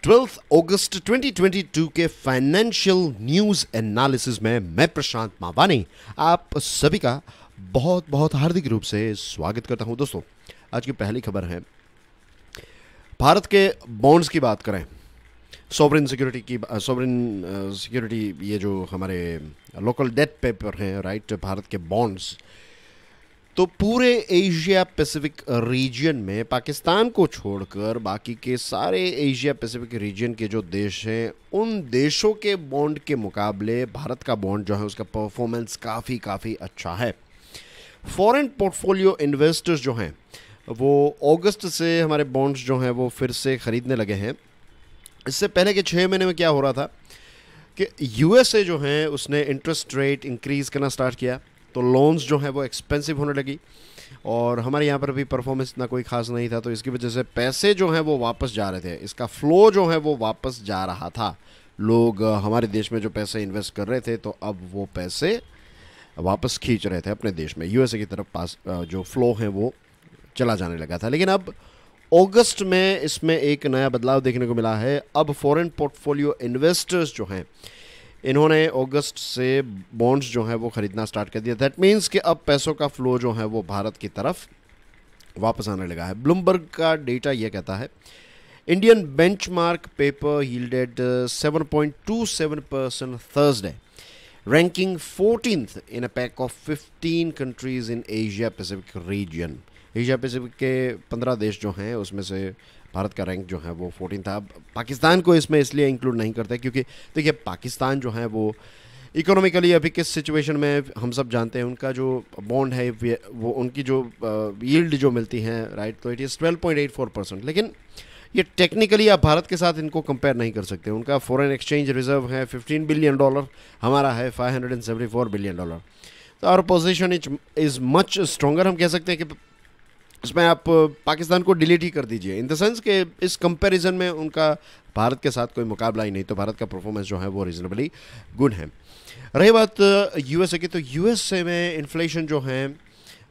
12 अगस्त 2022 के financial news analysis में मैं प्रशांत मावानी आप सभी का बहुत बहुत हार्दिक रूप से स्वागत करता हूं। दोस्तों, आज की पहली खबर है भारत के बॉन्ड्स की बात करें, सॉवरेन सिक्योरिटी ये जो हमारे लोकल डेट पेपर हैं, राइट, भारत के बॉन्ड्स। तो पूरे एशिया पैसिफिक रीजन में पाकिस्तान को छोड़कर बाकी के सारे एशिया पैसिफिक रीजन के जो देश हैं, उन देशों के बॉन्ड के मुकाबले भारत का बॉन्ड जो है उसका परफॉर्मेंस काफ़ी अच्छा है। फॉरेन पोर्टफोलियो इन्वेस्टर्स जो हैं वो अगस्त से हमारे बॉन्ड्स जो हैं वो फिर से ख़रीदने लगे हैं। इससे पहले के 6 महीने में क्या हो रहा था कि यूएसए जो है उसने इंटरेस्ट रेट इंक्रीज़ करना स्टार्ट किया, तो लोन्स जो है वो एक्सपेंसिव होने लगी और हमारे यहाँ पर भी परफॉर्मेंस इतना कोई ख़ास नहीं था, तो इसकी वजह से पैसे जो हैं वो वापस जा रहे थे, इसका फ़्लो जो है वो वापस जा रहा था। लोग हमारे देश में जो पैसे इन्वेस्ट कर रहे थे तो अब वो पैसे वापस खींच रहे थे अपने देश में, यूएसए की तरफ पास जो फ़्लो है वो चला जाने लगा था। लेकिन अब अगस्त में इसमें एक नया बदलाव देखने को मिला है। अब फॉरेन पोर्टफोलियो इन्वेस्टर्स जो हैं इन्होंने अगस्त से बॉन्ड्स जो हैं वो ख़रीदना स्टार्ट कर दिया। दैट मीन्स कि अब पैसों का फ़्लो जो है वो भारत की तरफ वापस आने लगा है। ब्लूमबर्ग का डेटा ये कहता है Indian benchmark paper yielded 7.27% Thursday, ranking 14th in a pack of 15 countries in Asia Pacific region. Asia Pacific के 15 देश जो हैं उसमें से भारत का रैंक जो है वो 14 था। अब पाकिस्तान को इसमें इसलिए इंक्लूड नहीं करते क्योंकि देखिए पाकिस्तान जो है वो इकोनॉमिकली अभी किस सिचुएशन में हम सब जानते हैं। उनका जो बॉन्ड है वो उनकी जो यील्ड जो मिलती है, राइट, तो इट इज़ 12.84%। लेकिन ये टेक्निकली आप भारत के साथ इनको कंपेयर नहीं कर सकते। उनका फॉरेन एक्सचेंज रिजर्व है $15 बिलियन, हमारा है $574 बिलियन। तो our position is much stronger. हम कह सकते हैं कि इसमें आप पाकिस्तान को डिलीट ही कर दीजिए, इन द सेंस कि इस कंपैरिजन में उनका भारत के साथ कोई मुकाबला ही नहीं, तो भारत का परफॉर्मेंस जो है वो रीजनेबली गुड है। रही बात यूएसए की, तो यूएसए में इन्फ्लेशन जो है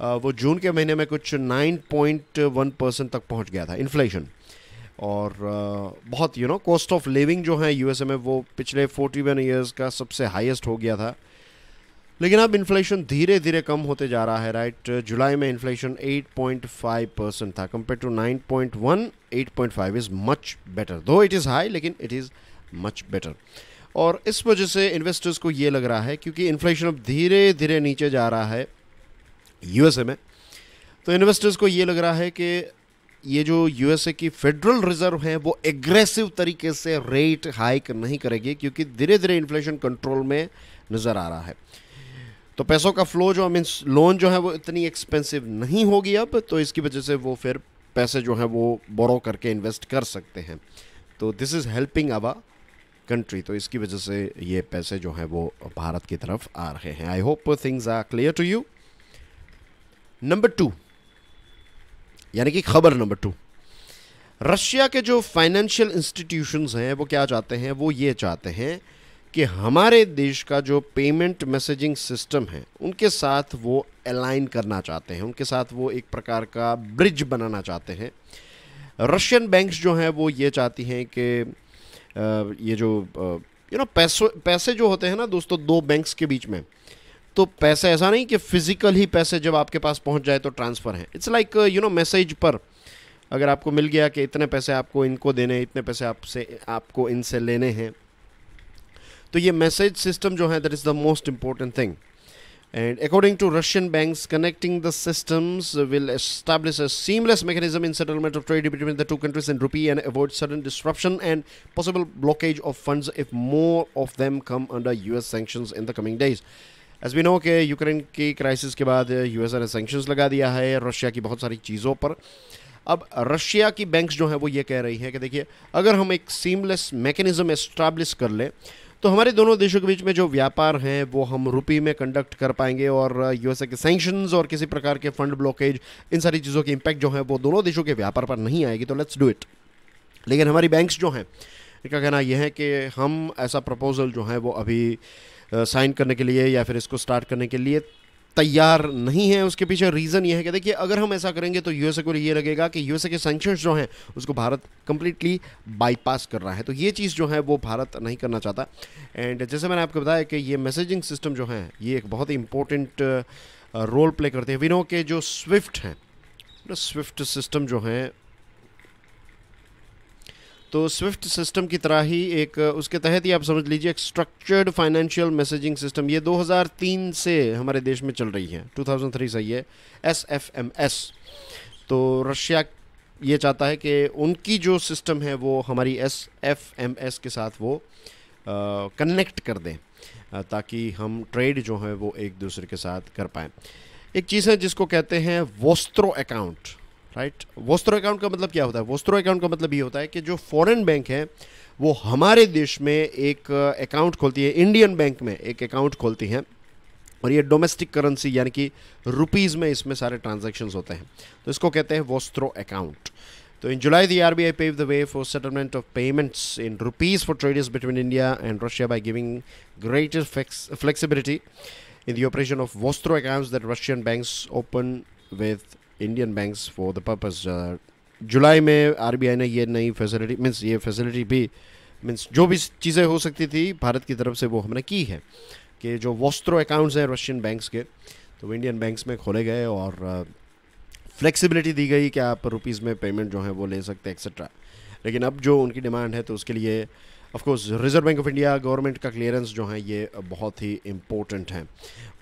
वो जून के महीने में कुछ 9.1% तक पहुंच गया था इन्फ्लेशन, और बहुत कॉस्ट ऑफ लिविंग जो है यूएसए में वो पिछले 41 ईयर्स का सबसे हाईएस्ट हो गया था। लेकिन अब इन्फ्लेशन धीरे धीरे कम होते जा रहा है, राइट। जुलाई में इन्फ्लेशन 8.5% था compare to 9.1। 8.5 is much better, though it is high लेकिन इट इज़ मच बेटर। और इस वजह से इन्वेस्टर्स को ये लग रहा है, क्योंकि इन्फ्लेशन अब धीरे धीरे नीचे जा रहा है यूएसए में, तो इन्वेस्टर्स को ये लग रहा है कि ये जो यूएसए की फेडरल रिजर्व है वो एग्रेसिव तरीके से रेट हाइक नहीं करेगी, क्योंकि धीरे धीरे इन्फ्लेशन कंट्रोल में नज़र आ रहा है। तो पैसों का फ्लो जो मीन्स लोन जो है वो इतनी एक्सपेंसिव नहीं होगी अब, तो इसकी वजह से वो फिर पैसे जो है वो बोरो करके इन्वेस्ट कर सकते हैं। तो this is helping our country, तो इसकी वजह से ये पैसे जो हैं वो भारत की तरफ आ रहे हैं। I hope things are clear to you. Number 2, यानी कि खबर नंबर 2, रशिया के जो फाइनेंशियल इंस्टीट्यूशंस हैं वो क्या चाहते हैं, वो ये चाहते हैं कि हमारे देश का जो पेमेंट मैसेजिंग सिस्टम है उनके साथ वो अलाइन करना चाहते हैं, उनके साथ वो एक प्रकार का ब्रिज बनाना चाहते हैं। रशियन बैंक्स जो हैं वो ये चाहती हैं कि ये जो पैसे जो होते हैं ना दोस्तों, दो बैंक्स के बीच में, तो पैसे ऐसा नहीं कि फिजिकल ही पैसे जब आपके पास पहुंच जाए तो ट्रांसफ़र है। इट्स लाइक मैसेज पर अगर आपको मिल गया कि इतने पैसे आपको इनको देने हैं, इतने पैसे आपको इनसे लेने हैं, तो ये मैसेज सिस्टम जो है that is the most important thing. And according to Russian banks, connecting the systems will establish a seamless mechanism in settlement of trade between the two countries in rupee and avoid sudden disruption and possible blockage of funds if more of them come under US sanctions in the coming days. As we know कि Ukraine की crisis के बाद US ने sanctions लगा दिया है Russia की बहुत सारी चीज़ों पर। अब रशिया की बैंक्स जो हैं वो ये कह रही हैं कि देखिए, अगर हम एक सीमलेस मैकेनिज्म एस्टैब्लिश कर लें तो हमारे दोनों देशों के बीच में जो व्यापार हैं वो हम रुपी में कंडक्ट कर पाएंगे, और यूएसए के सैंक्शंस और किसी प्रकार के फंड ब्लॉकेज, इन सारी चीज़ों की इम्पैक्ट जो है वो दोनों देशों के व्यापार पर नहीं आएगी। तो लेट्स डू इट। लेकिन हमारी बैंक्स जो हैं इनका कहना यह है कि हम ऐसा प्रपोजल जो है वो अभी साइन करने के लिए या फिर इसको स्टार्ट करने के लिए तैयार नहीं है। उसके पीछे रीज़न ये है कि देखिए, अगर हम ऐसा करेंगे तो यूएसए को ये लगेगा कि यूएसए के सैंक्शंस जो हैं उसको भारत कंप्लीटली बाईपास कर रहा है, तो ये चीज़ जो है वो भारत नहीं करना चाहता। एंड जैसे मैंने आपको बताया कि ये मैसेजिंग सिस्टम जो है ये एक बहुत ही इंपॉर्टेंट रोल प्ले करते हैं। विनो के जो स्विफ्ट हैं, स्विफ्ट सिस्टम जो है, तो स्विफ्ट सिस्टम की तरह ही एक उसके तहत ही आप समझ लीजिए एक स्ट्रक्चर्ड फाइनेंशियल मैसेजिंग सिस्टम, ये 2003 से हमारे देश में चल रही है, 2003 से ये SFMS। तो रशिया ये चाहता है कि उनकी जो सिस्टम है वो हमारी SFMS के साथ वो कनेक्ट कर दें, ताकि हम ट्रेड जो है वो एक दूसरे के साथ कर पाएँ। एक चीज़ है जिसको कहते हैं vostro account, right. Vostro account का मतलब क्या होता है? वोस्त्रो अकाउंट का मतलब ये होता है कि जो फॉरेन बैंक है वो हमारे देश में एक अकाउंट खोलती है, इंडियन बैंक में एक अकाउंट खोलती हैं, और ये डोमेस्टिक करेंसी यानी कि रुपीज़ में इसमें सारे ट्रांजैक्शंस होते हैं, तो इसको कहते हैं वोस्त्रो अकाउंट। तो इन जुलाई the RBI paved the way for settlement of payments in rupees for traders between India and Russia by giving greater flexibility in the operation of Vostro accounts that Russian banks open with Indian banks for the purpose। जुलाई में RBI ने ये नई facility means ये facility भी means जो भी चीज़ें हो सकती थी भारत की तरफ से वो हमने की है कि जो वोस्त्रो अकाउंट्स हैं रशियन बैंक्स के, तो वो इंडियन बैंक्स में खोले गए और फ्लेक्सिबिलिटी दी गई कि आप रुपीज़ में पेमेंट जो है वो ले सकते हैं एक्सेट्रा। लेकिन अब जो उनकी डिमांड है तो उसके लिए of course reserve bank of India government का क्लियरेंस जो है ये बहुत ही इम्पोर्टेंट है।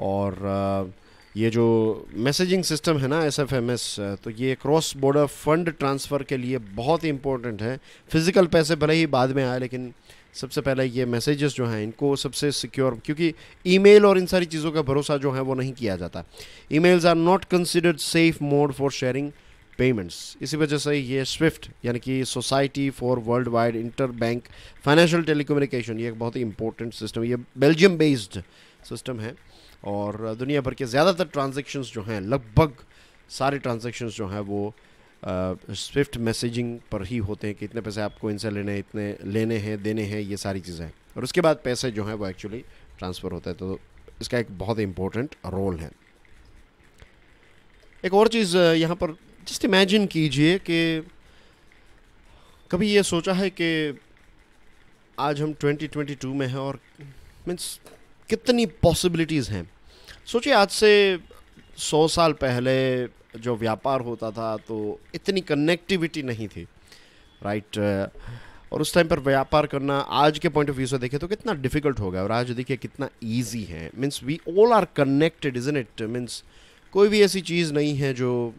और ये जो मैसेजिंग सिस्टम है ना SFMS, तो ये क्रॉस बॉर्डर फंड ट्रांसफ़र के लिए बहुत ही इम्पोर्टेंट है। फिज़िकल पैसे भले ही बाद में आए, लेकिन सबसे पहले ये मैसेजेस जो हैं इनको सबसे सिक्योर, क्योंकि ईमेल और इन सारी चीज़ों का भरोसा जो है वो नहीं किया जाता। Emails are not considered safe mode for sharing payments. इसी वजह से ये स्विफ्ट यानी कि society for world wide inter bank financial telecommunication, ये एक बहुत ही इंपॉर्टेंट सिस्टम, ये बेल्जियम बेस्ड सिस्टम है और दुनिया भर के ज़्यादातर ट्रांजैक्शंस जो हैं, लगभग सारे ट्रांजैक्शंस जो हैं वो स्विफ्ट मैसेजिंग पर ही होते हैं कि इतने पैसे आपको इनसे लेने हैं, इतने लेने हैं, देने हैं, ये सारी चीज़ें हैं, और उसके बाद पैसे जो हैं वो एक्चुअली ट्रांसफ़र होता है। तो इसका एक बहुत इंपॉर्टेंट रोल है। एक और चीज़ यहाँ पर जस्ट इमेजिन कीजिए कि कभी ये सोचा है कि आज हम 2022 में हैं और मीन्स कितनी पॉसिबिलिटीज़ हैं। सोचिए आज से 100 साल पहले जो व्यापार होता था तो इतनी कनेक्टिविटी नहीं थी, राइट। और उस टाइम पर व्यापार करना आज के पॉइंट ऑफ व्यू से देखें तो कितना डिफ़िकल्ट होगा, और आज देखिए कितना ईजी है। Means we all are connected, isn't it? Means कोई भी ऐसी चीज़ नहीं है जो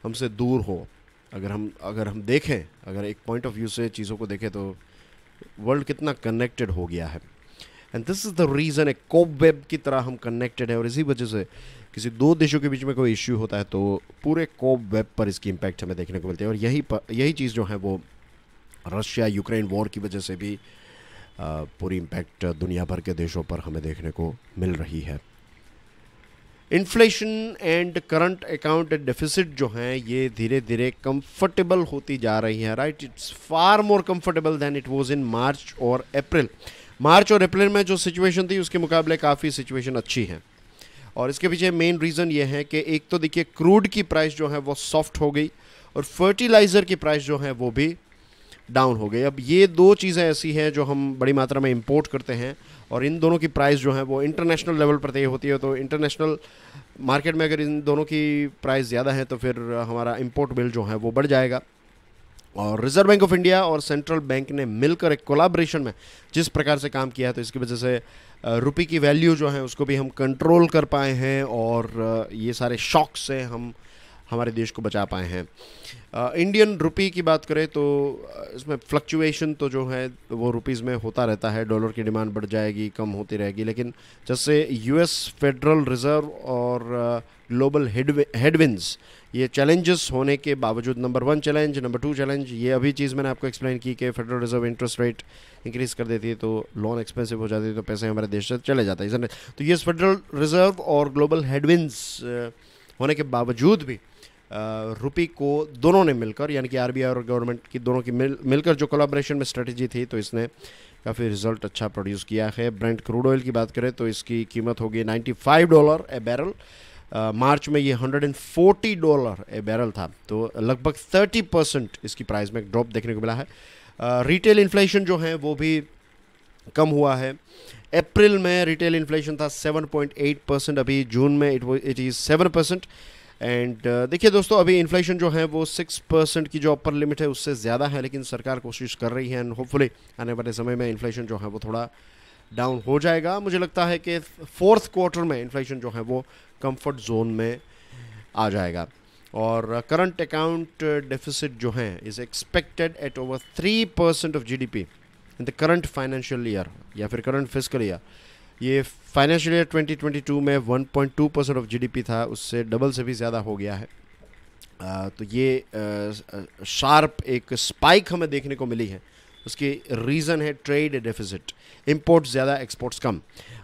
हमसे दूर हो। अगर हम देखें, अगर एक पॉइंट ऑफ व्यू से चीज़ों को देखें तो वर्ल्ड कितना कनेक्टेड हो गया है। And this is the reason, एक कोबवेब की तरह हम कनेक्टेड है, और इसी वजह से किसी दो देशों के बीच में कोई इश्यू होता है तो पूरे कोबवेब पर इसकी इम्पैक्ट हमें देखने को मिलती है। और यही चीज़ जो है वो रशिया यूक्रेन वॉर की वजह से भी पूरी इम्पैक्ट दुनिया भर के देशों पर हमें देखने को मिल रही है। Inflation and current account deficit जो हैं ये धीरे धीरे कंफर्टेबल होती जा रही है, right. It's far more comfortable than it was in March और अप्रैल। मार्च और अप्रैल में जो सिचुएशन थी उसके मुकाबले काफ़ी सिचुएशन अच्छी है, और इसके पीछे मेन रीज़न ये है कि एक तो देखिए क्रूड की प्राइस जो है वो सॉफ्ट हो गई, और फर्टिलाइज़र की प्राइस जो है वो भी डाउन हो गई। अब ये दो चीज़ें ऐसी हैं जो हम बड़ी मात्रा में इंपोर्ट करते हैं, और इन दोनों की प्राइस जो है वो इंटरनेशनल लेवल पर तय होती है। तो इंटरनेशनल मार्केट में अगर इन दोनों की प्राइस ज़्यादा है तो फिर हमारा इंपोर्ट बिल जो है वो बढ़ जाएगा। और रिजर्व बैंक ऑफ इंडिया और सेंट्रल बैंक ने मिलकर एक कोलैबोरेशन में जिस प्रकार से काम किया है, तो इसकी वजह से रुपये की वैल्यू जो है उसको भी हम कंट्रोल कर पाए हैं, और ये सारे शॉक से हम हमारे देश को बचा पाए हैं। इंडियन रुपये की बात करें तो इसमें फ्लक्चुएशन तो जो है वो रुपीज़ में होता रहता है, डॉलर की डिमांड बढ़ जाएगी, कम होती रहेगी, लेकिन जैसे US फेडरल रिज़र्व और ग्लोबल हेडविंड्स, ये चैलेंजेस होने के बावजूद, नंबर 1 चैलेंज, नंबर 2 चैलेंज, ये अभी चीज़ मैंने आपको एक्सप्लेन की कि federal reserve interest rate increase कर देती है तो लोन एक्सपेंसिव हो जाती है, तो पैसे हमारे देश से चले जाता है। तो ये फेडरल रिजर्व और ग्लोबल हेडविंड्स होने के बावजूद भी रुपी को दोनों ने मिलकर, यानी कि आरबीआई और गवर्नमेंट की दोनों की मिलकर जो कोलैबोरेशन में स्ट्रेटजी थी, तो इसने काफ़ी रिजल्ट अच्छा प्रोड्यूस किया है। ब्रेंट क्रूड ऑयल की बात करें तो इसकी कीमत होगी $95 ए बैरल। मार्च में ये $140 ए बैरल था, तो लगभग 30% इसकी प्राइस में ड्रॉप देखने को मिला है। रिटेल इन्फ्लेशन जो है वो भी कम हुआ है। अप्रैल में रिटेल इन्फ्लेशन था 7.8%, अभी जून में इट इज़ 7%। एंड देखिए दोस्तों, अभी इन्फ्लेशन जो है वो 6% की जो अपर लिमिट है उससे ज़्यादा है, लेकिन सरकार कोशिश कर रही है एंड होपफुली आने वाले समय में इन्फ्लेशन जो है वो थोड़ा डाउन हो जाएगा। मुझे लगता है कि फोर्थ क्वार्टर में इन्फ्लेशन जो है वो कंफर्ट जोन में आ जाएगा। और करंट अकाउंट डेफिसिट जो है is expected at over 3% of GDP in the current financial year, या फिर करंट फिस्कल ईयर। ये फाइनेंशियल ईयर 2022 में 1.2% ऑफ जीडीपी था, उससे डबल से भी ज़्यादा हो गया है। तो ये शार्प एक स्पाइक हमें देखने को मिली है। उसकी रीज़न है ट्रेड डेफिसिट, इंपोर्ट्स ज़्यादा एक्सपोर्ट्स कम।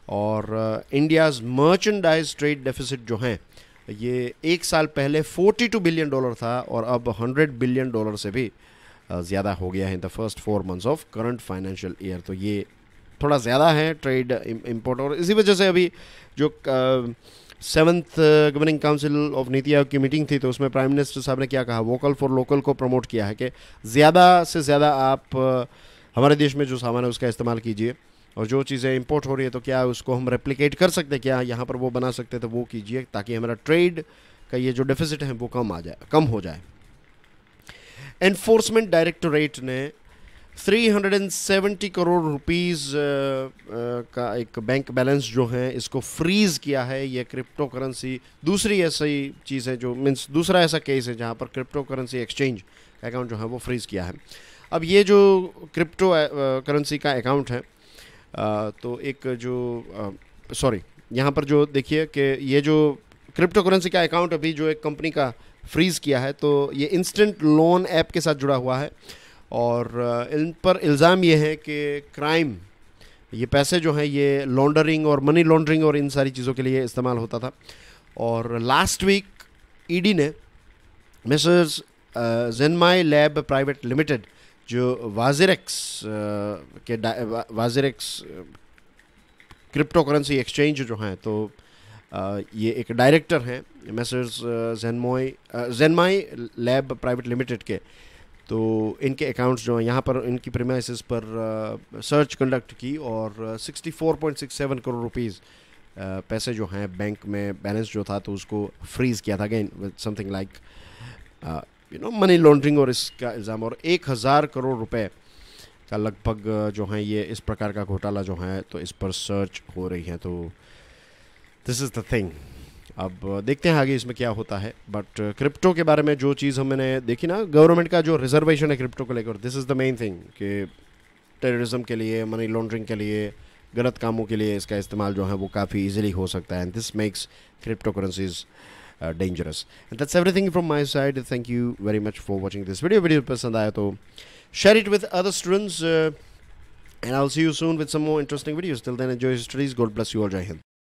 और इंडियाज़ मर्चेंडाइज ट्रेड डेफिसिट जो हैं ये एक साल पहले $42 बिलियन था और अब $100 बिलियन से भी ज़्यादा हो गया है in the first 4 months of current financial year. तो ये थोड़ा ज़्यादा है ट्रेड इंपोर्ट, और इसी वजह से अभी जो 7th governing council of NITI Aayog की मीटिंग थी, तो उसमें प्राइम मिनिस्टर साहब ने क्या कहा, वोकल फॉर लोकल को प्रमोट किया है कि ज़्यादा से ज़्यादा आप हमारे देश में जो सामान है उसका इस्तेमाल कीजिए, और जो चीज़ें इंपोर्ट हो रही है तो क्या उसको हम रेप्लिकेट कर सकते हैं, क्या यहाँ पर वो बना सकते हैं, तो वो कीजिए ताकि हमारा ट्रेड का ये जो डेफिसिट है वो कम हो जाए। एनफोर्समेंट डायरेक्टोरेट ने 370 करोड़ रुपीस का एक बैंक बैलेंस जो है इसको फ्रीज़ किया है। ये क्रिप्टो करेंसी दूसरी ऐसी चीज़ है जो मीन्स दूसरा ऐसा केस है जहाँ पर क्रिप्टो करेंसी एक्सचेंज अकाउंट जो है वो फ्रीज़ किया है। अब ये जो क्रिप्टो करेंसी का अकाउंट है, तो एक जो सॉरी यहाँ पर जो देखिए कि ये जो क्रिप्टो करेंसी का अकाउंट अभी जो एक कंपनी का फ्रीज़ किया है, तो ये इंस्टेंट लोन ऐप के साथ जुड़ा हुआ है, और इन पर इल्ज़ाम ये है कि क्राइम, ये पैसे जो हैं ये लॉन्डरिंग और मनी लॉन्ड्रिंग और इन सारी चीज़ों के लिए इस्तेमाल होता था। और लास्ट वीक ईडी ने मिसेस जेनमाई लैब प्राइवेट लिमिटेड जो वाजिरेक्स क्रिप्टो करेंसी एक्सचेंज जो हैं, तो ये एक डायरेक्टर हैं मिसेस जेनमाई लैब प्राइवेट लिमिटेड के, तो इनके अकाउंट्स जो हैं यहाँ पर इनकी प्रीमाइसेस पर सर्च कंडक्ट की और 64.67 करोड़ रुपीस पैसे जो हैं बैंक में बैलेंस जो था तो उसको फ्रीज़ किया था, again with something like money laundering और इसका इल्ज़ाम, और 1000 करोड़ रुपए का लगभग जो है ये इस प्रकार का घोटाला जो है तो इस पर सर्च हो रही है। तो दिस इज़ द थिंग। अब देखते हैं आगे इसमें क्या होता है, बट क्रिप्टो के बारे में जो चीज़ हमने देखी ना, गवर्नमेंट का जो रिजर्वेशन है क्रिप्टो को लेकर, this is the main thing कि टेररिज्म के लिए, मनी लॉन्ड्रिंग के लिए, गलत कामों के लिए इसका इस्तेमाल जो है वो काफ़ी इजीली हो सकता है, and this makes crypto currencies dangerous. And that's everything from my side. Thank you very much for watching this video पसंद आया तो share it with other students, and I'll see you soon with some more interesting videos. Till then, enjoy your studies. God bless you all. Jai Hind.